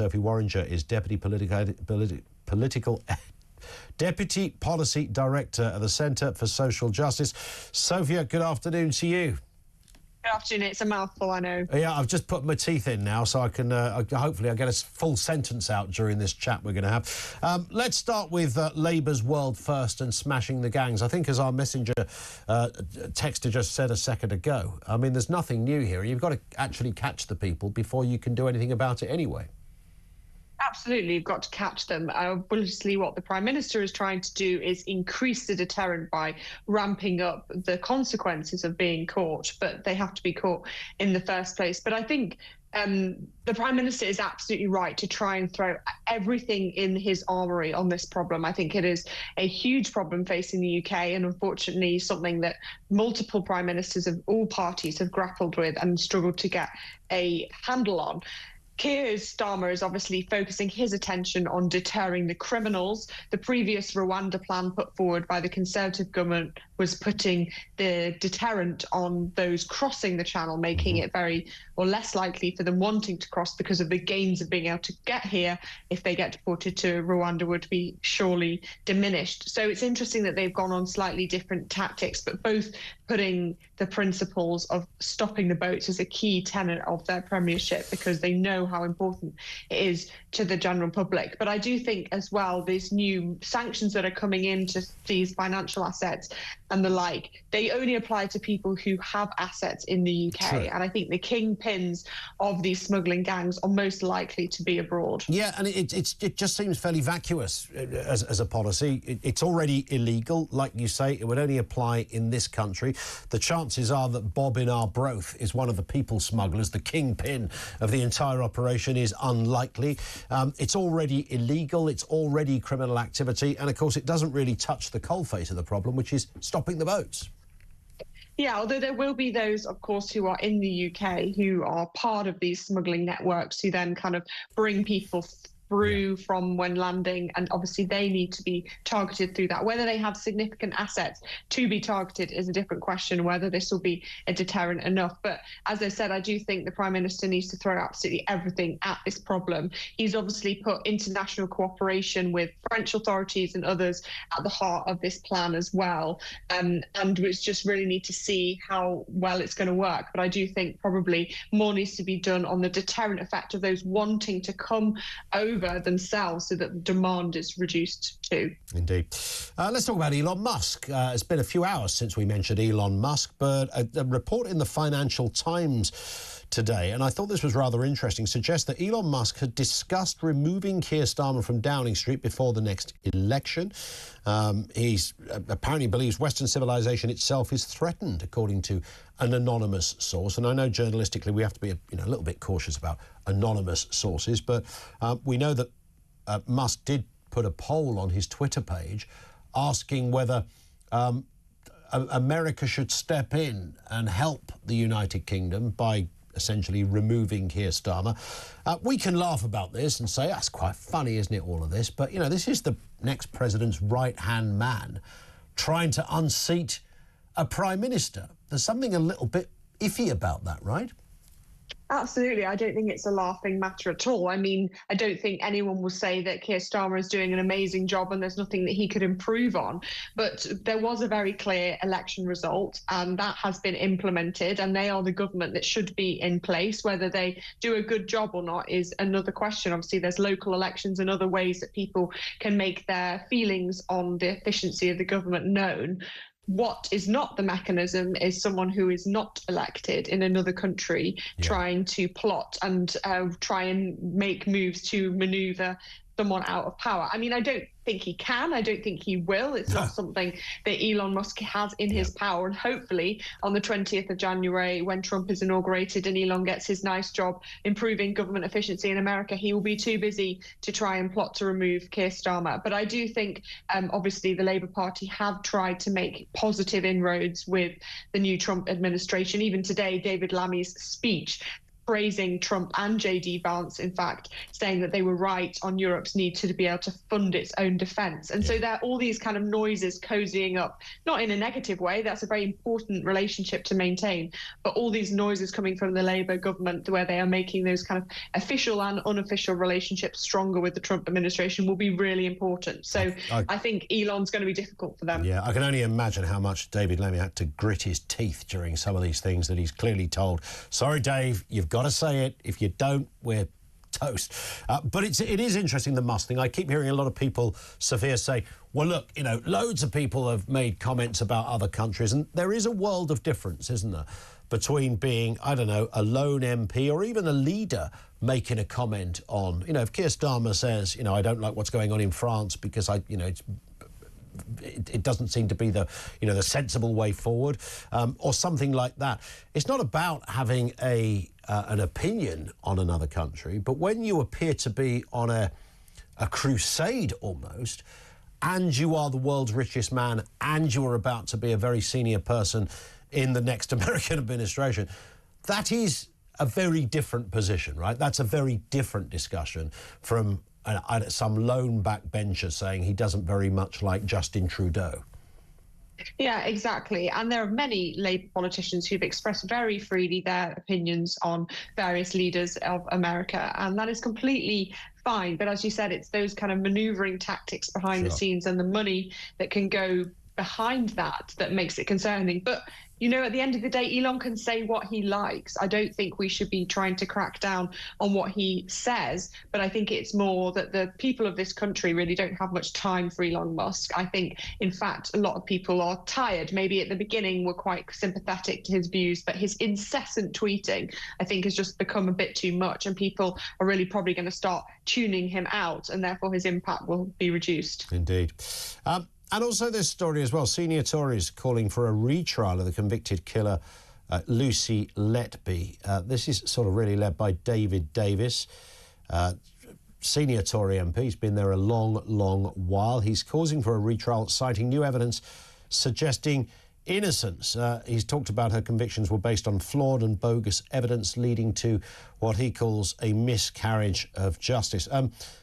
CSJ Sophia Worringer is Deputy Policy Director at the Centre for Social Justice. Sophia, good afternoon to you. Good afternoon. It's a mouthful, I know. Yeah, I've just put my teeth in now, so I can hopefully I'll get a full sentence out during this chat we're going to have. Let's start with Labour's World First and smashing the gangs. I think, as our messenger texter just said a second ago, I mean, there's nothing new here. You've got to actually catch the people before you can do anything about it anyway. Absolutely, you've got to catch them. Obviously, what the Prime Minister is trying to do is increase the deterrent by ramping up the consequences of being caught, but they have to be caught in the first place. But I think the Prime Minister is absolutely right to try and throw everything in his armoury on this problem. I think it is a huge problem facing the UK, and unfortunately something that multiple Prime Ministers of all parties have grappled with and struggled to get a handle on. Keir Starmer is obviously focusing his attention on deterring the criminals. The previous Rwanda plan put forward by the Conservative government was putting the deterrent on those crossing the channel, making it very or less likely for them wanting to cross because of the gains of being able to get here if they get deported to Rwanda would be surely diminished. So it's interesting that they've gone on slightly different tactics, but both putting the principles of stopping the boats as a key tenet of their premiership because they know how important it is to the general public. But I do think as well, these new sanctions that are coming into these financial assets and the like, they only apply to people who have assets in the UK. True. And I think the kingpins of these smuggling gangs are most likely to be abroad. Yeah, and it just seems fairly vacuous as a policy. It's already illegal, like you say. It would only apply in this country. The chances are that Bob in Arbroath is one of the people smugglers. The kingpin of the entire operation is unlikely. It's already illegal. It's already criminal activity. And, of course, it doesn't really touch the coalface of the problem, which is stopping the boats. Yeah, although there will be those, of course, who are in the UK who are part of these smuggling networks who then kind of bring people through from when landing, and obviously they need to be targeted through that. Whether they have significant assets to be targeted is a different question, whether this will be a deterrent enough. But as I said, I do think the Prime Minister needs to throw absolutely everything at this problem. He's obviously put international cooperation with French authorities and others at the heart of this plan as well. And we just really need to see how well it's going to work. But I do think probably more needs to be done on the deterrent effect of those wanting to come over themselves so that the demand is reduced too. Indeed. Let's talk about Elon Musk. It's been a few hours since we mentioned Elon Musk, but a report in the Financial Times today, and I thought this was rather interesting, suggests that Elon Musk had discussed removing Keir Starmer from Downing Street before the next election. He apparently believes Western civilization itself is threatened, according to an anonymous source. And I know journalistically we have to be a little bit cautious about anonymous sources, but we know that Musk did put a poll on his Twitter page asking whether America should step in and help the United Kingdom by essentially removing Keir Starmer. We can laugh about this and say, that's quite funny, isn't it, all of this? But, this is the next president's right-hand man trying to unseat a prime minister. There's something a little bit iffy about that, right? Absolutely. I don't think it's a laughing matter at all. I mean, I don't think anyone will say that Keir Starmer is doing an amazing job and there's nothing that he could improve on. But there was a very clear election result and that has been implemented, and they are the government that should be in place. Whether they do a good job or not is another question. Obviously, there's local elections and other ways that people can make their feelings on the efficiency of the government known. What is not the mechanism is someone who is not elected in another country trying to plot and try and make moves to manoeuvre someone out of power. I mean, I don't think he can. I don't think he will. It's not something that Elon Musk has in his power. And hopefully on the 20th of January, when Trump is inaugurated and Elon gets his nice job improving government efficiency in America, he will be too busy to try and plot to remove Keir Starmer. But I do think, obviously, the Labour Party have tried to make positive inroads with the new Trump administration. Even today, David Lammy's speech praising Trump and JD Vance, in fact, saying that they were right on Europe's need to be able to fund its own defence. And so there are all these kind of noises cozying up, not in a negative way, that's a very important relationship to maintain, but all these noises coming from the Labour government where they are making those kind of official and unofficial relationships stronger with the Trump administration will be really important. So I think Elon's going to be difficult for them. Yeah, I can only imagine how much David Lammy had to grit his teeth during some of these things that he's clearly told, sorry, Dave, you've got to say it. If you don't, we're toast. But it is interesting, the Musk thing. I keep hearing a lot of people, Sophia, say, well, look, you know, loads of people have made comments about other countries, and there is a world of difference, isn't there, between being, I don't know, a lone MP or even a leader making a comment on, you know, if Keir Starmer says, you know, I don't like what's going on in France because it doesn't seem to be the, you know, the sensible way forward, or something like that. It's not about having an opinion on another country, but when you appear to be on a crusade almost, and you are the world's richest man, and you are about to be a very senior person in the next American administration, that is a very different position, right? That's a very different discussion from some lone backbencher saying he doesn't very much like Justin Trudeau. Yeah, exactly. And there are many Labour politicians who've expressed very freely their opinions on various leaders of America, and that is completely fine. But as you said, it's those kind of manoeuvring tactics behind the scenes and the money that can go behind that makes it concerning. But you know, at the end of the day, Elon can say what he likes. I don't think we should be trying to crack down on what he says, but I think it's more that the people of this country really don't have much time for Elon Musk. I think, in fact, a lot of people are tired. Maybe at the beginning were quite sympathetic to his views, but his incessant tweeting, I think, has just become a bit too much, and people are really probably going to start tuning him out, and therefore his impact will be reduced. Indeed. And also this story as well, senior Tories calling for a retrial of the convicted killer, Lucy Letby. This is sort of really led by David Davis, senior Tory MP. He's been there a long, long while. He's causing for a retrial, citing new evidence suggesting innocence. He's talked about her convictions were based on flawed and bogus evidence leading to what he calls a miscarriage of justice.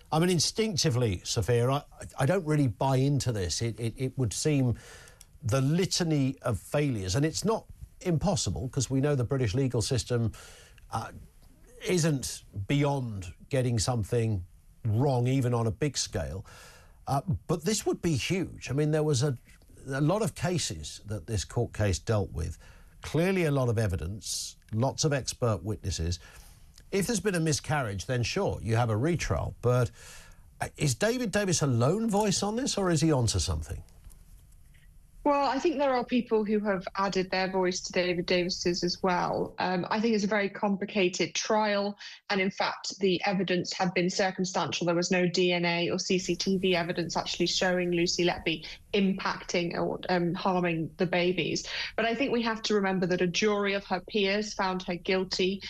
I mean, instinctively, Sophia, I don't really buy into this. It would seem the litany of failures, and it's not impossible because we know the British legal system isn't beyond getting something wrong, even on a big scale. But this would be huge. I mean, there was a lot of cases that this court case dealt with, clearly a lot of evidence, lots of expert witnesses. If there's been a miscarriage, then sure, you have a retrial. But is David Davis a lone voice on this, or is he onto something? Well, I think there are people who have added their voice to David Davis's as well. I think it's a very complicated trial. And in fact, the evidence had been circumstantial. There was no DNA or CCTV evidence actually showing Lucy Letby impacting or harming the babies. But I think we have to remember that a jury of her peers found her guilty.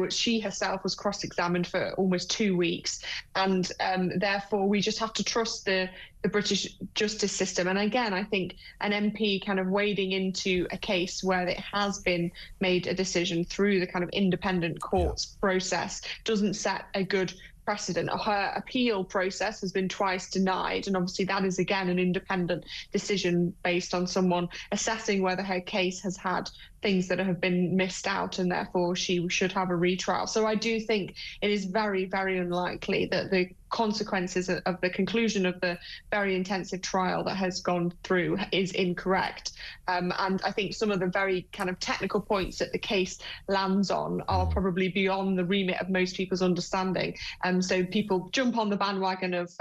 She herself was cross-examined for almost 2 weeks. And therefore, we just have to trust the British justice system. And again, I think an MP kind of wading into a case where it has been made a decision through the kind of independent courts process doesn't set a good precedent. Her appeal process has been twice denied, and obviously that is again an independent decision based on someone assessing whether her case has had things that have been missed out, and therefore she should have a retrial. So I do think it is very, very unlikely that the consequences of the conclusion of the very intensive trial that has gone through is incorrect. And I think some of the very kind of technical points that the case lands on are probably beyond the remit of most people's understanding. So people jump on the bandwagon of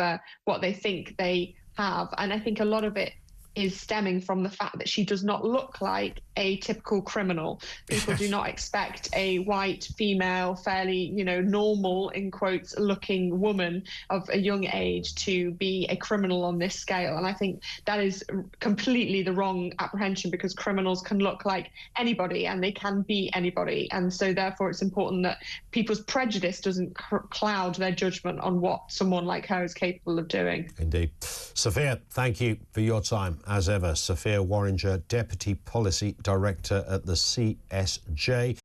what they think they have. And I think a lot of it is stemming from the fact that she does not look like a typical criminal. People do not expect a white, female, fairly, normal, in quotes, looking woman of a young age to be a criminal on this scale. And I think that is completely the wrong apprehension, because criminals can look like anybody and they can be anybody. And so therefore it's important that people's prejudice doesn't cloud their judgment on what someone like her is capable of doing. Indeed. Sophia, thank you for your time. As ever, Sophia Worringer, Deputy Policy Director at the CSJ.